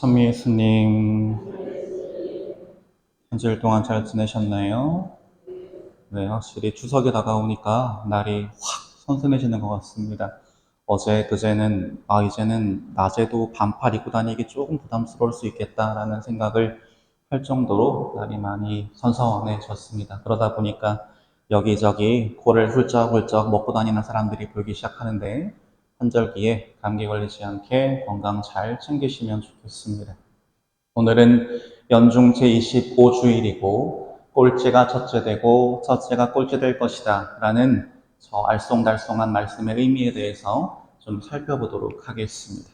천미 예수님, 한 주일 동안 잘 지내셨나요? 네, 확실히 추석이 다가오니까 날이 확 선선해지는 것 같습니다. 어제, 그제는, 이제는 낮에도 반팔 입고 다니기 조금 부담스러울 수 있겠다라는 생각을 할 정도로 날이 많이 선선해졌습니다. 그러다 보니까 여기저기 코를 훌쩍훌쩍 먹고 다니는 사람들이 보이기 시작하는데, 환절기에 감기 걸리지 않게 건강 잘 챙기시면 좋겠습니다. 오늘은 연중 제25주일이고 꼴찌가 첫째 되고 첫째가 꼴찌 될 것이다 라는 저 알쏭달쏭한 말씀의 의미에 대해서 좀 살펴보도록 하겠습니다.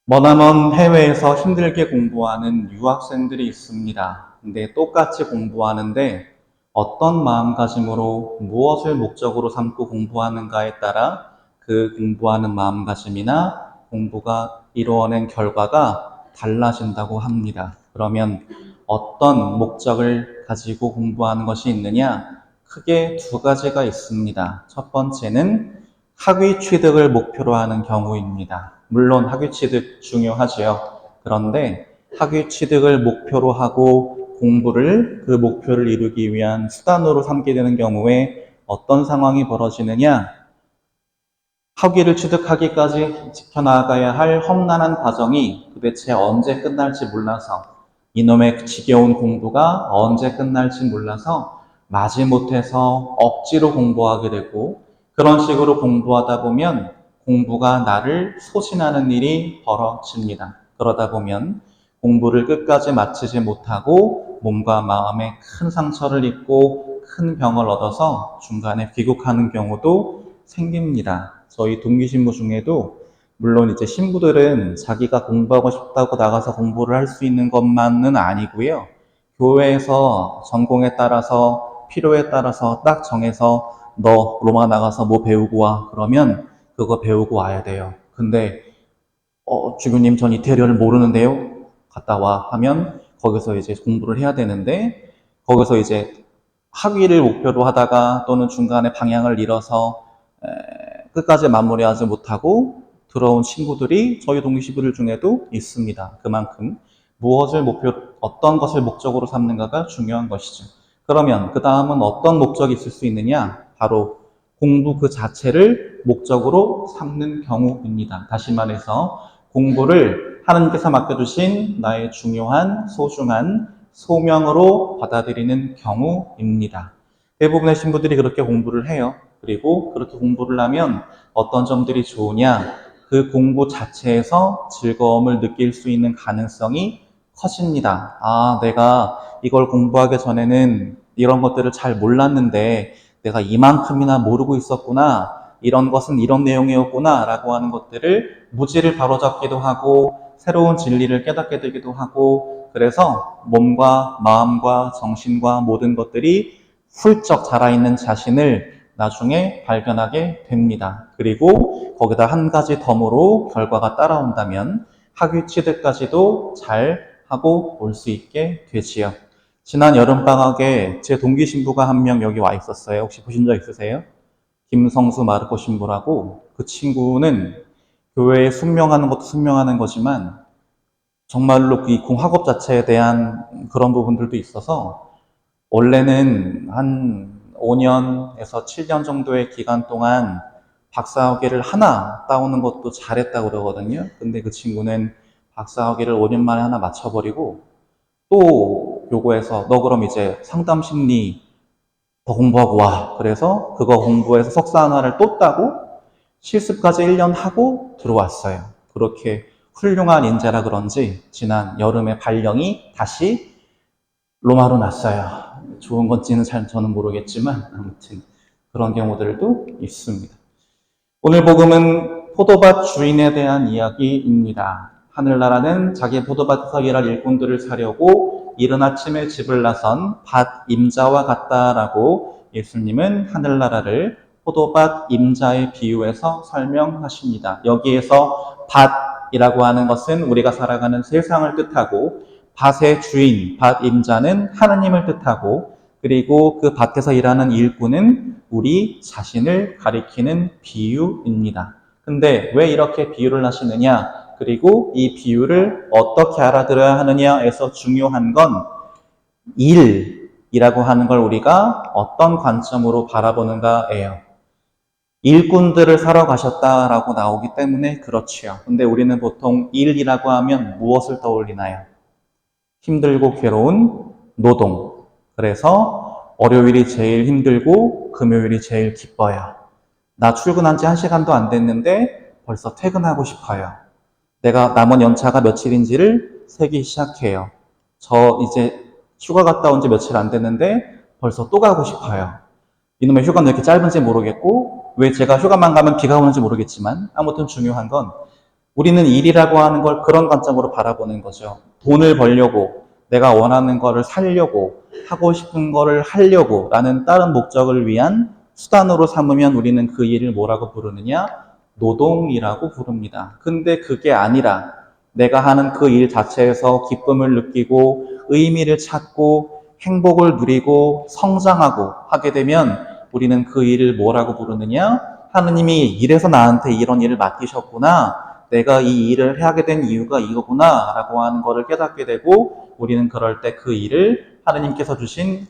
머나먼 해외에서 힘들게 공부하는 유학생들이 있습니다. 근데 똑같이 공부하는데 어떤 마음가짐으로 무엇을 목적으로 삼고 공부하는가에 따라 그 공부하는 마음가짐이나 공부가 이루어낸 결과가 달라진다고 합니다. 그러면 어떤 목적을 가지고 공부하는 것이 있느냐? 크게 두 가지가 있습니다. 첫 번째는 학위 취득을 목표로 하는 경우입니다. 물론 학위 취득 중요하지요. 그런데 학위 취득을 목표로 하고 공부를 그 목표를 이루기 위한 수단으로 삼게 되는 경우에 어떤 상황이 벌어지느냐? 학위를 취득하기까지 지켜나가야 할 험난한 과정이 도대체 언제 끝날지 몰라서 이놈의 지겨운 공부가 언제 끝날지 몰라서 마지못해서 억지로 공부하게 되고 그런 식으로 공부하다 보면 공부가 나를 소진하는 일이 벌어집니다. 그러다 보면 공부를 끝까지 마치지 못하고 몸과 마음에 큰 상처를 입고 큰 병을 얻어서 중간에 귀국하는 경우도 생깁니다. 저희 동기신부 중에도 물론 이제 신부들은 자기가 공부하고 싶다고 나가서 공부를 할 수 있는 것만은 아니고요. 교회에서 전공에 따라서 필요에 따라서 딱 정해서 너 로마 나가서 뭐 배우고 와. 그러면 그거 배우고 와야 돼요. 근데 주교님 전 이태리어를 모르는데요. 갔다 와 하면 거기서 이제 공부를 해야 되는데 거기서 이제 학위를 목표로 하다가 또는 중간에 방향을 잃어서 끝까지 마무리하지 못하고 들어온 친구들이 저희 동기시부들 중에도 있습니다. 그만큼 어떤 것을 목적으로 삼는가가 중요한 것이죠. 그러면 그 다음은 어떤 목적이 있을 수 있느냐? 바로 공부 그 자체를 목적으로 삼는 경우입니다. 다시 말해서 공부를 하나님께서 맡겨주신 나의 중요한 소중한 소명으로 받아들이는 경우입니다. 대부분의 신부들이 그렇게 공부를 해요. 그리고 그렇게 공부를 하면 어떤 점들이 좋으냐? 그 공부 자체에서 즐거움을 느낄 수 있는 가능성이 커집니다. 내가 이걸 공부하기 전에는 이런 것들을 잘 몰랐는데 내가 이만큼이나 모르고 있었구나. 이런 것은 이런 내용이었구나. 라고 하는 것들을 무지를 바로잡기도 하고 새로운 진리를 깨닫게 되기도 하고 그래서 몸과 마음과 정신과 모든 것들이 훌쩍 자라있는 자신을 나중에 발견하게 됩니다. 그리고 거기다 한 가지 덤으로 결과가 따라온다면 학위 취득까지도 잘 하고 올 수 있게 되지요. 지난 여름방학에 제 동기 신부가 한 명 여기 와 있었어요. 혹시 보신 적 있으세요? 김성수 마르코 신부라고. 그 친구는 교회에 순명하는 것도 순명하는 거지만 정말로 이 공학업 자체에 대한 그런 부분들도 있어서 원래는 한 5년에서 7년 정도의 기간 동안 박사학위를 하나 따오는 것도 잘했다고 그러거든요. 근데 그 친구는 박사학위를 5년 만에 하나 맞춰버리고 또 요거에서 너 그럼 이제 상담 심리 더 공부하고 와. 그래서 그거 공부해서 석사 하나를 또 따고 실습까지 1년 하고 들어왔어요. 그렇게 훌륭한 인재라 그런지 지난 여름에 발령이 다시 로마로 났어요. 좋은 건지는 잘 저는 모르겠지만 아무튼 그런 경우들도 있습니다. 오늘 복음은 포도밭 주인에 대한 이야기입니다. 하늘나라는 자기 포도밭에서 일할 일꾼들을 사려고 이른 아침에 집을 나선 밭 임자와 같다라고 예수님은 하늘나라를 포도밭 임자에 비유해서 설명하십니다. 여기에서 밭이라고 하는 것은 우리가 살아가는 세상을 뜻하고 밭의 주인, 밭 임자는 하나님을 뜻하고 그리고 그 밭에서 일하는 일꾼은 우리 자신을 가리키는 비유입니다. 근데 왜 이렇게 비유를 하시느냐? 그리고 이 비유를 어떻게 알아들어야 하느냐에서 중요한 건 일이라고 하는 걸 우리가 어떤 관점으로 바라보는가예요. 일꾼들을 사러 가셨다라고 나오기 때문에 그렇지요. 근데 우리는 보통 일이라고 하면 무엇을 떠올리나요? 힘들고 괴로운 노동. 그래서 월요일이 제일 힘들고 금요일이 제일 기뻐요. 나 출근한 지 1시간도 안 됐는데 벌써 퇴근하고 싶어요. 내가 남은 연차가 며칠인지를 세기 시작해요. 저 이제 휴가 갔다 온 지 며칠 안 됐는데 벌써 또 가고 싶어요. 이놈의 휴가는 왜 이렇게 짧은지 모르겠고 왜 제가 휴가만 가면 비가 오는지 모르겠지만 아무튼 중요한 건 우리는 일이라고 하는 걸 그런 관점으로 바라보는 거죠. 돈을 벌려고, 내가 원하는 거를 살려고, 하고 싶은 거를 하려고 라는 다른 목적을 위한 수단으로 삼으면 우리는 그 일을 뭐라고 부르느냐? 노동이라고 부릅니다. 근데 그게 아니라 내가 하는 그 일 자체에서 기쁨을 느끼고 의미를 찾고 행복을 누리고 성장하고 하게 되면 우리는 그 일을 뭐라고 부르느냐? 하느님이 이래서 나한테 이런 일을 맡기셨구나. 내가 이 일을 하게 된 이유가 이거구나 라고 하는 것을 깨닫게 되고 우리는 그럴 때 그 일을 하느님께서 주신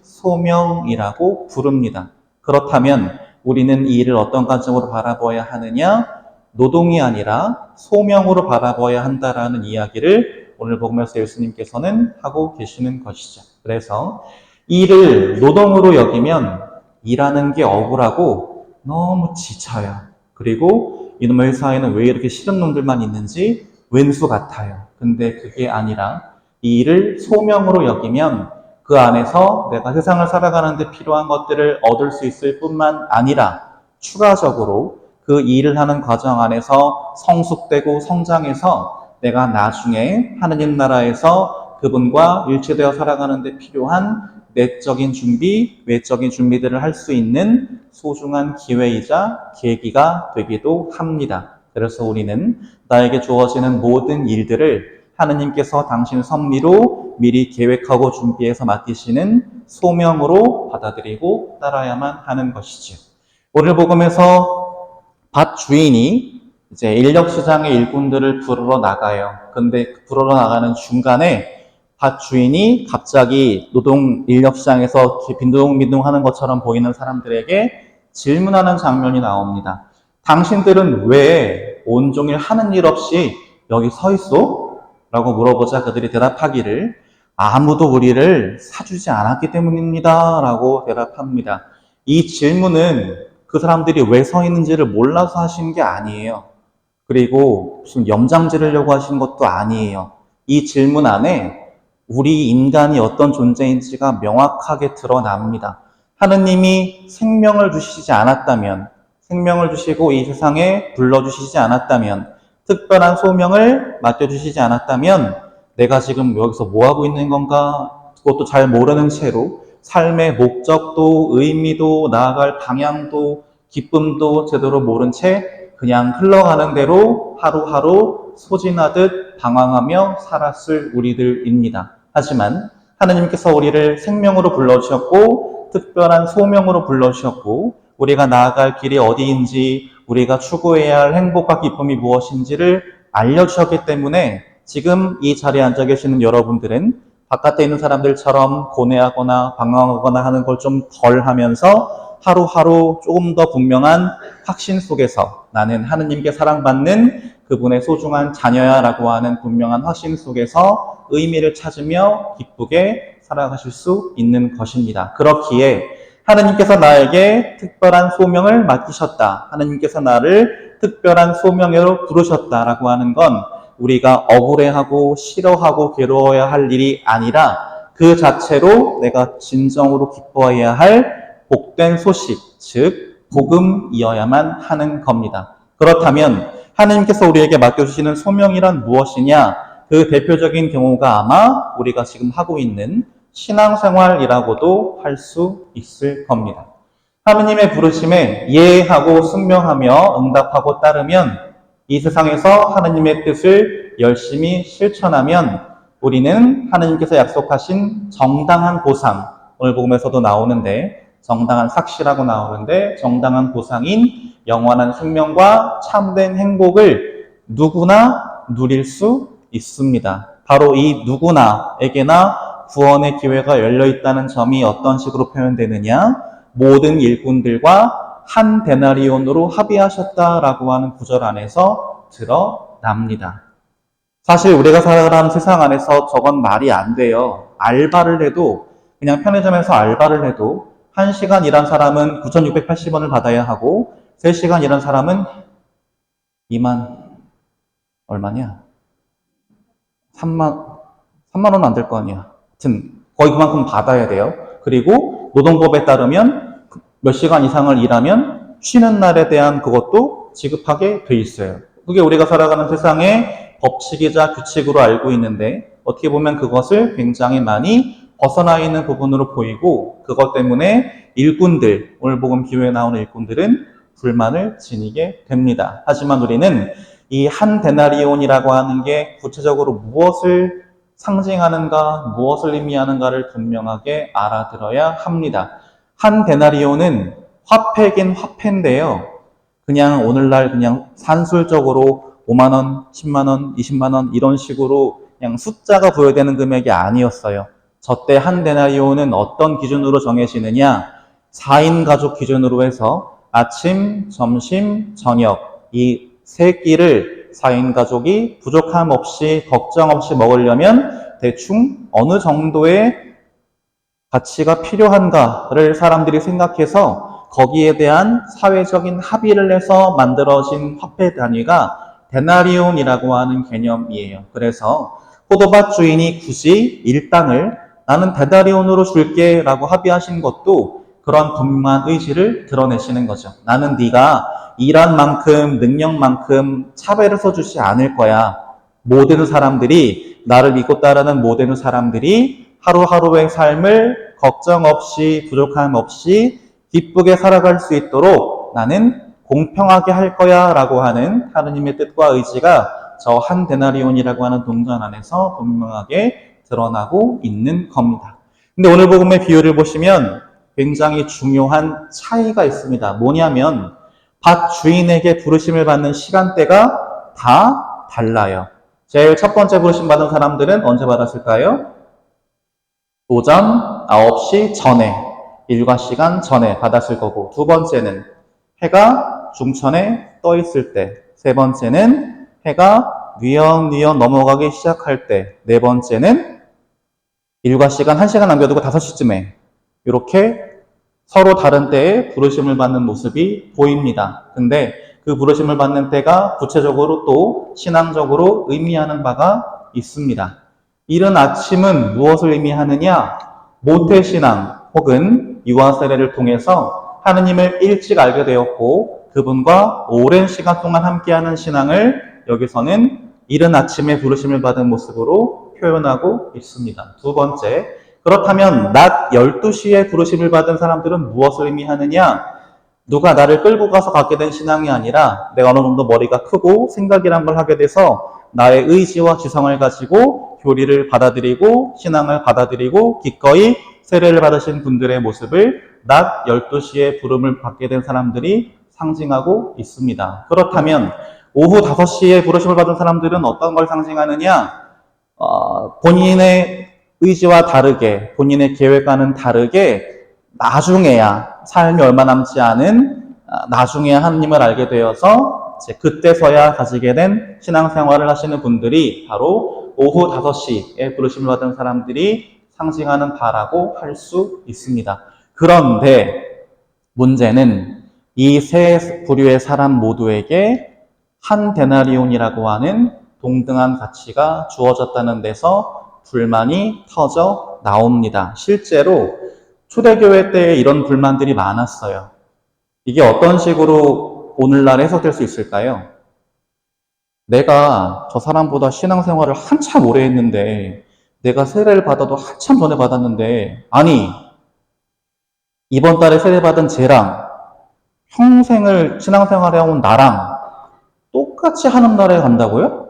소명이라고 부릅니다. 그렇다면 우리는 이 일을 어떤 관점으로 바라봐야 하느냐? 노동이 아니라 소명으로 바라봐야 한다라는 이야기를 오늘 복음에서 예수님께서는 하고 계시는 것이죠. 그래서 일을 노동으로 여기면 일하는 게 억울하고 너무 지쳐요. 그리고 이놈의 회사에는 왜 이렇게 싫은 놈들만 있는지 왼수 같아요. 근데 그게 아니라 이 일을 소명으로 여기면 그 안에서 내가 세상을 살아가는데 필요한 것들을 얻을 수 있을 뿐만 아니라 추가적으로 그 일을 하는 과정 안에서 성숙되고 성장해서 내가 나중에 하느님 나라에서 그분과 일치되어 살아가는 데 필요한 내적인 준비, 외적인 준비들을 할 수 있는 소중한 기회이자 계기가 되기도 합니다. 그래서 우리는 나에게 주어지는 모든 일들을 하느님께서 당신 섭리로 미리 계획하고 준비해서 맡기시는 소명으로 받아들이고 따라야만 하는 것이죠. 오늘 복음에서 밭 주인이 이제 인력시장의 일꾼들을 부르러 나가요. 근데 부르러 나가는 중간에 밭 주인이 갑자기 노동 인력시장에서 빈둥빈둥 하는 것처럼 보이는 사람들에게 질문하는 장면이 나옵니다. 당신들은 왜 온종일 하는 일 없이 여기 서 있어? 라고 물어보자 그들이 대답하기를 아무도 우리를 사주지 않았기 때문입니다. 라고 대답합니다. 이 질문은 그 사람들이 왜 서 있는지를 몰라서 하신 게 아니에요. 그리고 무슨 염장 지르려고 하신 것도 아니에요. 이 질문 안에 우리 인간이 어떤 존재인지가 명확하게 드러납니다. 하느님이 생명을 주시지 않았다면, 생명을 주시고 이 세상에 불러주시지 않았다면, 특별한 소명을 맡겨주시지 않았다면 내가 지금 여기서 뭐하고 있는 건가? 그것도 잘 모르는 채로 삶의 목적도 의미도 나아갈 방향도 기쁨도 제대로 모른 채 그냥 흘러가는 대로 하루하루 소진하듯 방황하며 살았을 우리들입니다. 하지만 하느님께서 우리를 생명으로 불러주셨고 특별한 소명으로 불러주셨고 우리가 나아갈 길이 어디인지 우리가 추구해야 할 행복과 기쁨이 무엇인지를 알려주셨기 때문에 지금 이 자리에 앉아 계시는 여러분들은 바깥에 있는 사람들처럼 고뇌하거나 방황하거나 하는 걸 좀 덜 하면서 하루하루 조금 더 분명한 확신 속에서 나는 하느님께 사랑받는 그분의 소중한 자녀야라고 하는 분명한 확신 속에서 의미를 찾으며 기쁘게 살아가실 수 있는 것입니다. 그렇기에 하느님께서 나에게 특별한 소명을 맡기셨다. 하느님께서 나를 특별한 소명으로 부르셨다라고 하는 건 우리가 억울해하고 싫어하고 괴로워야 할 일이 아니라 그 자체로 내가 진정으로 기뻐해야 할 복된 소식, 즉 복음이어야만 하는 겁니다. 그렇다면 하느님께서 우리에게 맡겨주시는 소명이란 무엇이냐? 그 대표적인 경우가 아마 우리가 지금 하고 있는 신앙생활이라고도 할 수 있을 겁니다. 하느님의 부르심에 예하고 순명하며 응답하고 따르면 이 세상에서 하느님의 뜻을 열심히 실천하면 우리는 하느님께서 약속하신 정당한 보상, 오늘 복음에서도 나오는데 정당한 삭시라고 나오는데 정당한 보상인 영원한 생명과 참된 행복을 누구나 누릴 수 있습니다. 바로 이 누구나에게나 구원의 기회가 열려 있다는 점이 어떤 식으로 표현되느냐? 모든 일꾼들과 한 데나리온으로 합의하셨다라고 하는 구절 안에서 드러납니다. 사실 우리가 살아가는 세상 안에서 저건 말이 안 돼요. 알바를 해도, 그냥 편의점에서 알바를 해도 1시간 일한 사람은 9,680원을 받아야 하고 3시간 일한 사람은 2만 얼마냐? 3만 원 안 될 거 아니야. 하여튼 거의 그만큼 받아야 돼요. 그리고 노동법에 따르면 몇 시간 이상을 일하면 쉬는 날에 대한 그것도 지급하게 돼 있어요. 그게 우리가 살아가는 세상의 법칙이자 규칙으로 알고 있는데 어떻게 보면 그것을 굉장히 많이 벗어나 있는 부분으로 보이고 그것 때문에 일꾼들, 오늘 복음 기회에 나오는 일꾼들은 불만을 지니게 됩니다. 하지만 우리는 이 한 데나리온이라고 하는 게 구체적으로 무엇을 상징하는가, 무엇을 의미하는가를 분명하게 알아들어야 합니다. 한 데나리온은 화폐긴 화폐인데요. 그냥 오늘날 그냥 산술적으로 5만 원, 10만 원, 20만 원 이런 식으로 그냥 숫자가 부여되는 금액이 아니었어요. 저때 한 데나리온은 어떤 기준으로 정해지느냐? 4인 가족 기준으로 해서 아침, 점심, 저녁 이 세 끼를 4인 가족이 부족함 없이 걱정 없이 먹으려면 대충 어느 정도의 가치가 필요한가를 사람들이 생각해서 거기에 대한 사회적인 합의를 해서 만들어진 화폐 단위가 데나리온이라고 하는 개념이에요. 그래서 포도밭 주인이 굳이 일당을 나는 데나리온으로 줄게 라고 합의하신 것도 그런 분명한 의지를 드러내시는 거죠. 나는 네가 일한 만큼 능력만큼 차별을 써주지 않을 거야. 모든 사람들이 나를 믿고 따르는 모든 사람들이 하루하루의 삶을 걱정 없이 부족함 없이 기쁘게 살아갈 수 있도록 나는 공평하게 할 거야 라고 하는 하느님의 뜻과 의지가 저 한 데나리온이라고 하는 동전 안에서 분명하게 드러나고 있는 겁니다. 근데 오늘 복음의 비유를 보시면 굉장히 중요한 차이가 있습니다. 뭐냐면 밭 주인에게 부르심을 받는 시간대가 다 달라요. 제일 첫 번째 부르심 받은 사람들은 언제 받았을까요? 오전 9시 전에, 일과 시간 전에 받았을 거고, 두 번째는 해가 중천에 떠 있을 때, 세 번째는 해가 뉘엿뉘엿 넘어가기 시작할 때, 네 번째는 일과 시간 1시간 남겨두고 5시쯤에 이렇게 서로 다른 때에 부르심을 받는 모습이 보입니다. 근데 그 부르심을 받는 때가 구체적으로 또 신앙적으로 의미하는 바가 있습니다. 이른 아침은 무엇을 의미하느냐? 모태신앙 혹은 유아 세례를 통해서 하느님을 일찍 알게 되었고 그분과 오랜 시간 동안 함께하는 신앙을 여기서는 이른 아침에 부르심을 받은 모습으로 표현하고 있습니다. 두 번째, 그렇다면 낮 12시에 부르심을 받은 사람들은 무엇을 의미하느냐? 누가 나를 끌고 가서 갖게 된 신앙이 아니라 내가 어느 정도 머리가 크고 생각이란 걸 하게 돼서 나의 의지와 지성을 가지고 교리를 받아들이고 신앙을 받아들이고 기꺼이 세례를 받으신 분들의 모습을 낮 12시에 부름을 받게 된 사람들이 상징하고 있습니다. 그렇다면 오후 5시에 부르심을 받은 사람들은 어떤 걸 상징하느냐? 본인의 의지와 다르게 본인의 계획과는 다르게 나중에야 삶이 얼마 남지 않은 나중에야 하나님을 알게 되어서 이제 그때서야 가지게 된 신앙생활을 하시는 분들이 바로 오후 5시에 부르심을 받은 사람들이 상징하는 바라고 할 수 있습니다. 그런데 문제는 이 세 부류의 사람 모두에게 한 데나리온이라고 하는 동등한 가치가 주어졌다는 데서 불만이 터져 나옵니다. 실제로 초대교회 때에 이런 불만들이 많았어요. 이게 어떤 식으로 오늘날 해석될 수 있을까요? 내가 저 사람보다 신앙생활을 한참 오래 했는데 내가 세례를 받아도 한참 전에 받았는데 아니 이번 달에 세례받은 쟤랑 평생을 신앙생활 해온 나랑 똑같이 하는 날에 간다고요?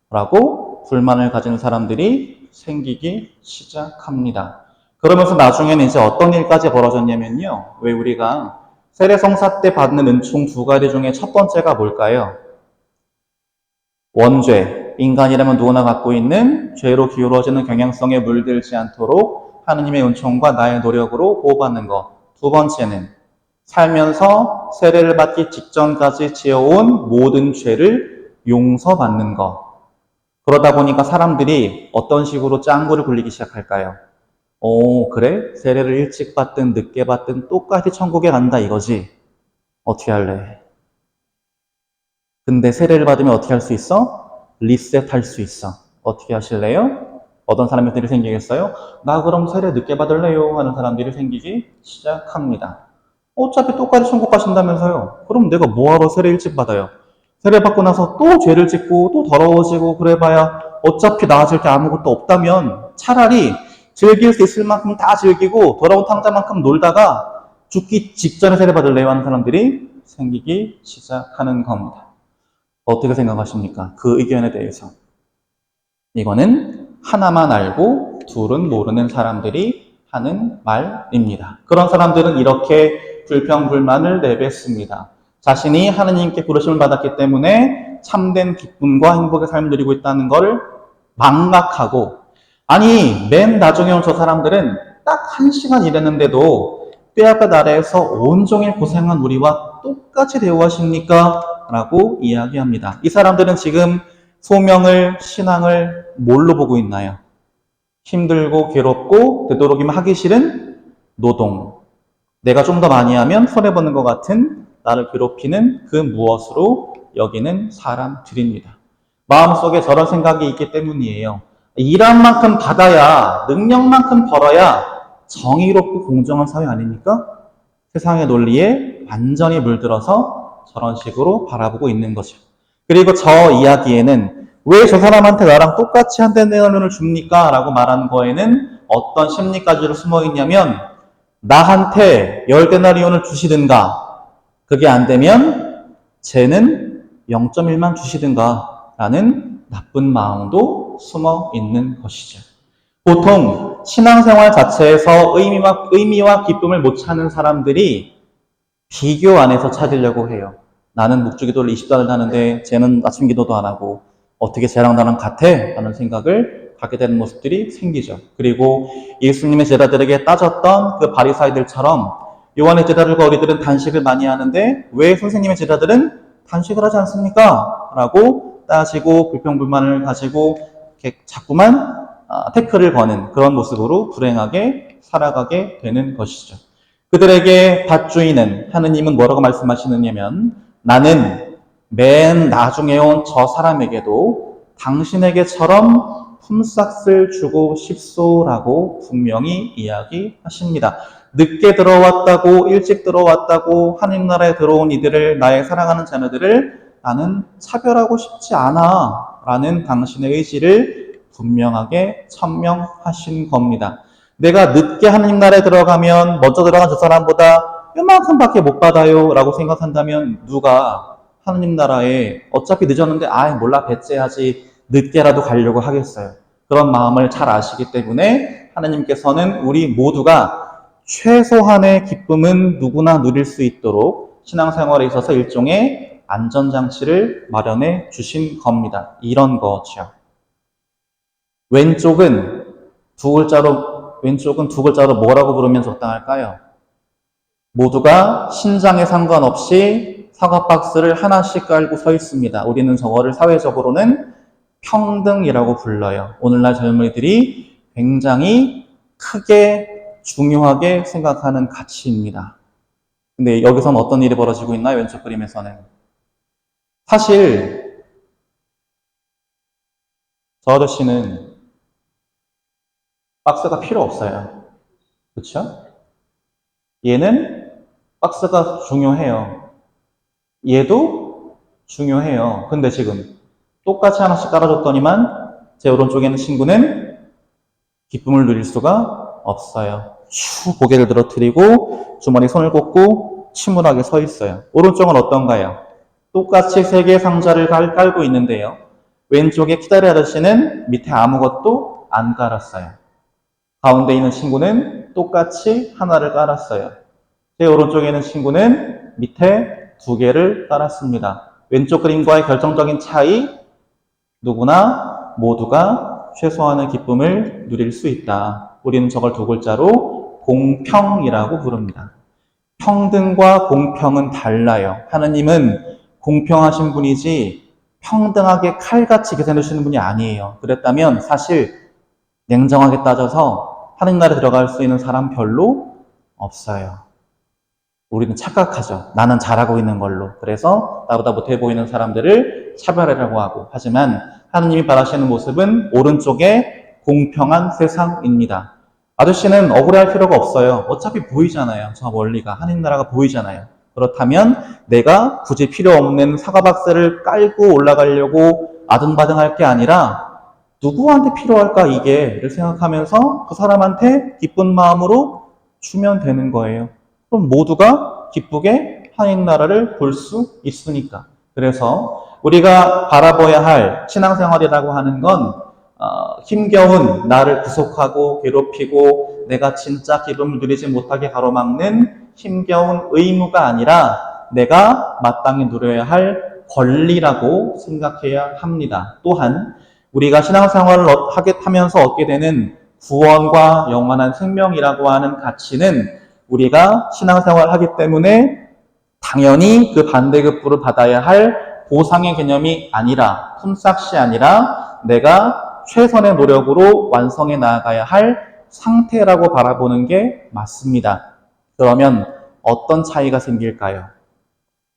라고 불만을 가진 사람들이 생기기 시작합니다. 그러면서 나중에는 이제 어떤 일까지 벌어졌냐면요. 왜 우리가 세례성사 때 받는 은총 2가지 중에 첫 번째가 뭘까요? 원죄, 인간이라면 누구나 갖고 있는 죄로 기울어지는 경향성에 물들지 않도록 하느님의 은총과 나의 노력으로 보호받는 것. 두 번째는 살면서 세례를 받기 직전까지 지어온 모든 죄를 용서받는 것. 그러다 보니까 사람들이 어떤 식으로 짱구를 굴리기 시작할까요? 오, 그래? 세례를 일찍 받든 늦게 받든 똑같이 천국에 간다 이거지? 어떻게 할래? 근데 세례를 받으면 어떻게 할 수 있어? 리셋할 수 있어. 어떻게 하실래요? 어떤 사람들이 생기겠어요? 나 그럼 세례 늦게 받을래요? 하는 사람들이 생기기 시작합니다. 어차피 똑같이 천국 가신다면서요. 그럼 내가 뭐하러 세례 일찍 받아요? 세례 받고 나서 또 죄를 짓고 또 더러워지고 그래봐야 어차피 나아질 게 아무것도 없다면 차라리 즐길 수 있을 만큼 다 즐기고 더러운 탕자만큼 놀다가 죽기 직전에 세례 받을래요? 하는 사람들이 생기기 시작하는 겁니다. 어떻게 생각하십니까? 그 의견에 대해서. 이거는 하나만 알고 둘은 모르는 사람들이 하는 말입니다. 그런 사람들은 이렇게 불평불만을 내뱉습니다. 자신이 하느님께 부르심을 받았기 때문에 참된 기쁨과 행복의 삶을 누리고 있다는 것을 망각하고, 아니 맨 나중에 온 저 사람들은 딱 1시간 일했는데도 뼈아빠 아래에서 온종일 고생한 우리와 똑같이 대우하십니까? 라고 이야기합니다. 이 사람들은 지금 소명을, 신앙을 뭘로 보고 있나요? 힘들고 괴롭고 되도록이면 하기 싫은 노동. 내가 좀 더 많이 하면 손해보는 것 같은 나를 괴롭히는 그 무엇으로 여기는 사람들입니다. 마음속에 저런 생각이 있기 때문이에요. 일한 만큼 받아야, 능력만큼 벌어야 정의롭고 공정한 사회 아닙니까? 세상의 논리에 완전히 물들어서 저런 식으로 바라보고 있는 거죠. 그리고 저 이야기에는 왜 저 사람한테 나랑 똑같이 한 데나리온을 줍니까? 라고 말하는 거에는 어떤 심리까지로 숨어 있냐면, 나한테 10데나리온을 주시든가, 그게 안 되면 쟤는 0.1만 주시든가 라는 나쁜 마음도 숨어 있는 것이죠. 보통 신앙생활 자체에서 의미와 기쁨을 못 찾는 사람들이 비교 안에서 찾으려고 해요. 나는 묵주기도를 20달을 하는데 쟤는 아침 기도도 안 하고 어떻게 쟤랑 나랑 같아? 라는 생각을 갖게 되는 모습들이 생기죠. 그리고 예수님의 제자들에게 따졌던 그 바리사이들처럼 요한의 제자들과 우리들은 단식을 많이 하는데 왜 선생님의 제자들은 단식을 하지 않습니까? 라고 따지고 불평불만을 가지고 자꾸만 태클을 거는 그런 모습으로 불행하게 살아가게 되는 것이죠. 그들에게 밭주인은, 하느님은 뭐라고 말씀하시느냐면, 나는 맨 나중에 온 저 사람에게도 당신에게처럼 품삯을 주고 싶소라고 분명히 이야기하십니다. 늦게 들어왔다고, 일찍 들어왔다고 하느님 나라에 들어온 이들을, 나의 사랑하는 자녀들을 나는 차별하고 싶지 않아 라는 당신의 의지를 분명하게 천명하신 겁니다. 내가 늦게 하느님 나라에 들어가면 먼저 들어간 저 사람보다 요만큼밖에 못 받아요 라고 생각한다면 누가 하느님 나라에 어차피 늦었는데 몰라 배째하지 늦게라도 가려고 하겠어요. 그런 마음을 잘 아시기 때문에 하느님께서는 우리 모두가 최소한의 기쁨은 누구나 누릴 수 있도록 신앙생활에 있어서 일종의 안전장치를 마련해 주신 겁니다. 이런 거죠. 왼쪽은 두 글자로 뭐라고 부르면 적당할까요? 모두가 신장에 상관없이 사과 박스를 하나씩 깔고 서 있습니다. 우리는 저거를 사회적으로는 평등이라고 불러요. 오늘날 젊은이들이 굉장히 크게 중요하게 생각하는 가치입니다. 근데 여기서는 어떤 일이 벌어지고 있나요? 왼쪽 그림에서는. 사실 저 아저씨는 박스가 필요 없어요. 그렇죠? 얘는 박스가 중요해요. 얘도 중요해요. 근데 지금 똑같이 하나씩 깔아줬더니만 제 오른쪽에 있는 친구는 기쁨을 누릴 수가 없어요. 슈 고개를 들어뜨리고 주머니 손을 꽂고 침울하게 서 있어요. 오른쪽은 어떤가요? 똑같이 세 개의 상자를 깔고 있는데요. 왼쪽에 키다리 아저씨는 밑에 아무것도 안 깔았어요. 가운데 있는 친구는 똑같이 하나를 깔았어요. 제 오른쪽에 있는 친구는 밑에 2개를 깔았습니다. 왼쪽 그림과의 결정적인 차이, 누구나 모두가 최소한의 기쁨을 누릴 수 있다. 우리는 저걸 두 글자로 공평이라고 부릅니다. 평등과 공평은 달라요. 하느님은 공평하신 분이지 평등하게 칼같이 계산해 주시는 분이 아니에요. 그랬다면 사실 냉정하게 따져서 하느님 나라에 들어갈 수 있는 사람 별로 없어요. 우리는 착각하죠. 나는 잘하고 있는 걸로. 그래서 나보다 못해 보이는 사람들을 차별하려고 하고. 하지만 하느님이 바라시는 모습은 오른쪽에 공평한 세상입니다. 아저씨는 억울해할 필요가 없어요. 어차피 보이잖아요. 저 멀리가. 하느님 나라가 보이잖아요. 그렇다면 내가 굳이 필요 없는 사과박스를 깔고 올라가려고 아등바등할 게 아니라 누구한테 필요할까 이게를 생각하면서 그 사람한테 기쁜 마음으로 주면 되는 거예요. 그럼 모두가 기쁘게 하나님 나라를 볼 수 있으니까. 그래서 우리가 바라봐야 할 신앙생활이라고 하는 건 힘겨운 나를 구속하고 괴롭히고 내가 진짜 기쁨을 누리지 못하게 가로막는 힘겨운 의무가 아니라 내가 마땅히 누려야 할 권리라고 생각해야 합니다. 또한 우리가 신앙생활을 하면서 얻게 되는 구원과 영원한 생명이라고 하는 가치는 우리가 신앙생활을 하기 때문에 당연히 그 반대급부를 받아야 할 보상의 개념이 아니라 품삯이 아니라 내가 최선의 노력으로 완성해 나아가야 할 상태라고 바라보는 게 맞습니다. 그러면 어떤 차이가 생길까요?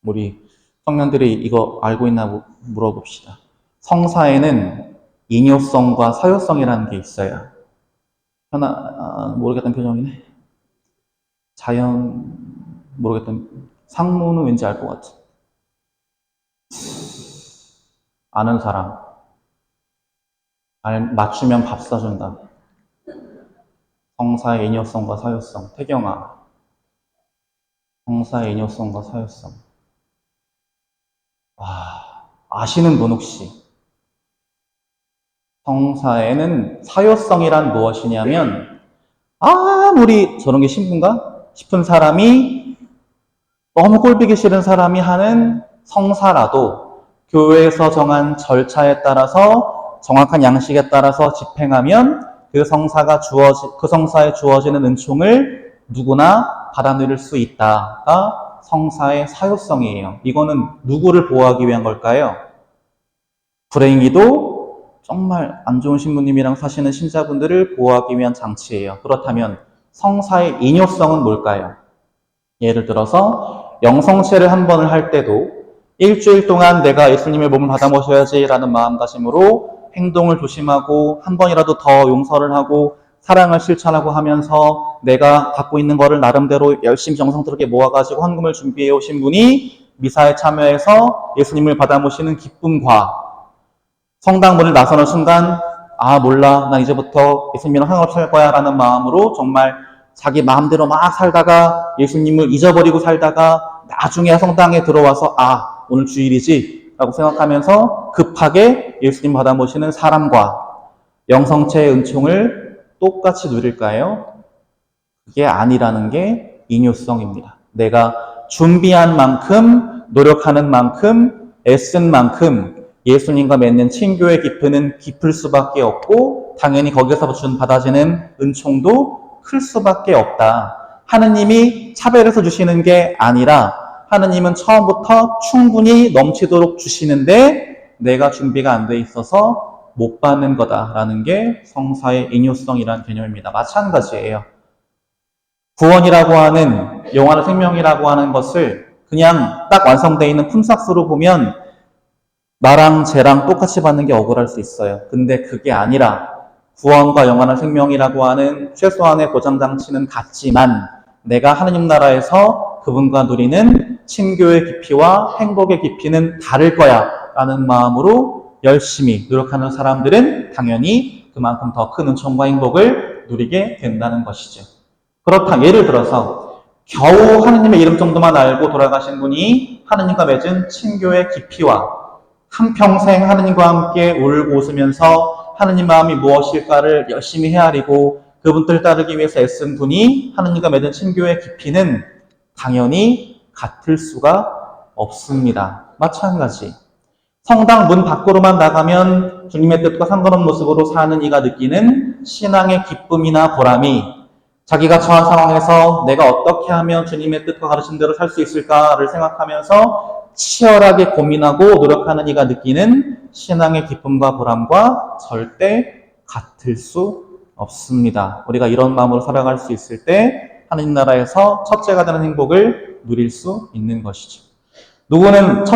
우리 청년들이 이거 알고 있나 물어봅시다. 성사에는 이뇨성과 사효성이라는 게 있어요. 모르겠던 표정이네. 모르겠던 상무는 왠지 알 것 같아. 아는 사람. 맞추면 밥 사준다. 성사의 이뇨성과 사효성. 태경아. 성사의 이뇨성과 사효성. 아시는 분 혹시? 성사에는 사효성이란 무엇이냐면 아무리 저런 게 신분가 싶은 사람이 너무 꼴보기 싫은 사람이 하는 성사라도 교회에서 정한 절차에 따라서 정확한 양식에 따라서 집행하면 그 성사에 주어지는 은총을 누구나 받아 누릴 수 있다가 성사의 사효성이에요. 이거는 누구를 보호하기 위한 걸까요? 불행히도 정말 안 좋은 신부님이랑 사시는 신자분들을 보호하기 위한 장치예요. 그렇다면 성사의 이뇨성은 뭘까요? 예를 들어서 영성체를 한 번을 할 때도 일주일 동안 내가 예수님의 몸을 받아 모셔야지라는 마음가짐으로 행동을 조심하고 한 번이라도 더 용서를 하고 사랑을 실천하고 하면서 내가 갖고 있는 거를 나름대로 열심히 정성스럽게 모아가지고 헌금을 준비해 오신 분이 미사에 참여해서 예수님을 받아 모시는 기쁨과 성당문을 나서는 순간 몰라 난 이제부터 예수님이랑 상관없이 살 거야 라는 마음으로 정말 자기 마음대로 막 살다가 예수님을 잊어버리고 살다가 나중에 성당에 들어와서 오늘 주일이지 라고 생각하면서 급하게 예수님 받아 모시는 사람과 영성체의 은총을 똑같이 누릴까요? 그게 아니라는 게 이뇨성입니다. 내가 준비한 만큼 노력하는 만큼 애쓴 만큼 예수님과 맺는 친교의 깊이는 깊을 수밖에 없고 당연히 거기서 받아지는 은총도 클 수밖에 없다. 하느님이 차별해서 주시는 게 아니라 하느님은 처음부터 충분히 넘치도록 주시는데 내가 준비가 안 돼 있어서 못 받는 거다라는 게 성사의 이뇨성이라는 개념입니다. 마찬가지예요. 구원이라고 하는 영원한 생명이라고 하는 것을 그냥 딱 완성되어 있는 품삯으로 보면 나랑 쟤랑 똑같이 받는 게 억울할 수 있어요. 근데 그게 아니라 구원과 영원한 생명이라고 하는 최소한의 보장장치는 같지만 내가 하느님 나라에서 그분과 누리는 친교의 깊이와 행복의 깊이는 다를 거야 라는 마음으로 열심히 노력하는 사람들은 당연히 그만큼 더 큰 은총과 행복을 누리게 된다는 것이죠. 그렇다 예를 들어서 겨우 하느님의 이름 정도만 알고 돌아가신 분이 하느님과 맺은 친교의 깊이와 한평생 하느님과 함께 울고 웃으면서 하느님 마음이 무엇일까를 열심히 헤아리고 그분들 따르기 위해서 애쓴 분이 하느님과 맺은 친교의 깊이는 당연히 같을 수가 없습니다. 마찬가지 성당 문 밖으로만 나가면 주님의 뜻과 상관없는 모습으로 사는 이가 느끼는 신앙의 기쁨이나 보람이 자기가 처한 상황에서 내가 어떻게 하면 주님의 뜻과 가르친 대로 살 수 있을까를 생각하면서 치열하게 고민하고 노력하는 이가 느끼는 신앙의 기쁨과 보람과 절대 같을 수 없습니다. 우리가 이런 마음으로 살아갈 수 있을 때 하느님 나라에서 첫째가 되는 행복을 누릴 수 있는 것이죠. 누구는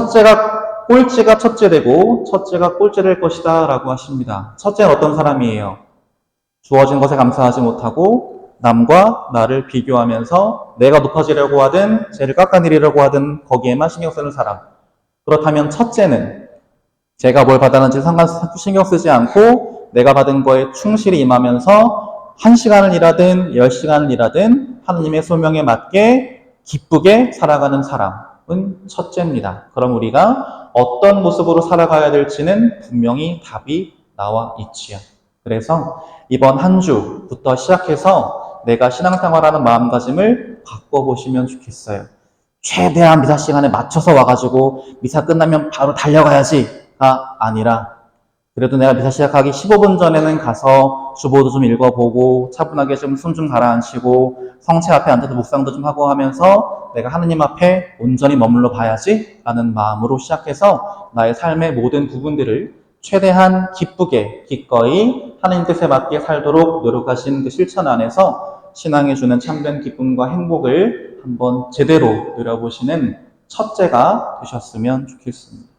꼴찌가 첫째 되고 첫째가 꼴찌 될 것이다 라고 하십니다. 첫째는 어떤 사람이에요? 주어진 것에 감사하지 못하고 남과 나를 비교하면서 내가 높아지려고 하든 쟤를 깎아내리려고 하든 거기에만 신경 쓰는 사람. 그렇다면 첫째는 제가 뭘 받았는지 신경 쓰지 않고 내가 받은 거에 충실히 임하면서 1시간을 일하든 10시간을 일하든 하느님의 소명에 맞게 기쁘게 살아가는 사람은 첫째입니다. 그럼 우리가 어떤 모습으로 살아가야 될지는 분명히 답이 나와 있지요. 그래서 이번 한 주부터 시작해서 내가 신앙생활하는 마음가짐을 바꿔보시면 좋겠어요. 최대한 미사 시간에 맞춰서 와가지고 미사 끝나면 바로 달려가야지가 아니라 그래도 내가 미사 시작하기 15분 전에는 가서 주보도 좀 읽어보고 차분하게 좀 숨 좀 가라앉히고 성체 앞에 앉아서 묵상도 좀 하고 하면서 내가 하느님 앞에 온전히 머물러 봐야지 라는 마음으로 시작해서 나의 삶의 모든 부분들을 최대한 기쁘게 기꺼이 하느님 뜻에 맞게 살도록 노력하신 그 실천 안에서 신앙이 주는 참된 기쁨과 행복을 한번 제대로 누려보시는 첫째가 되셨으면 좋겠습니다.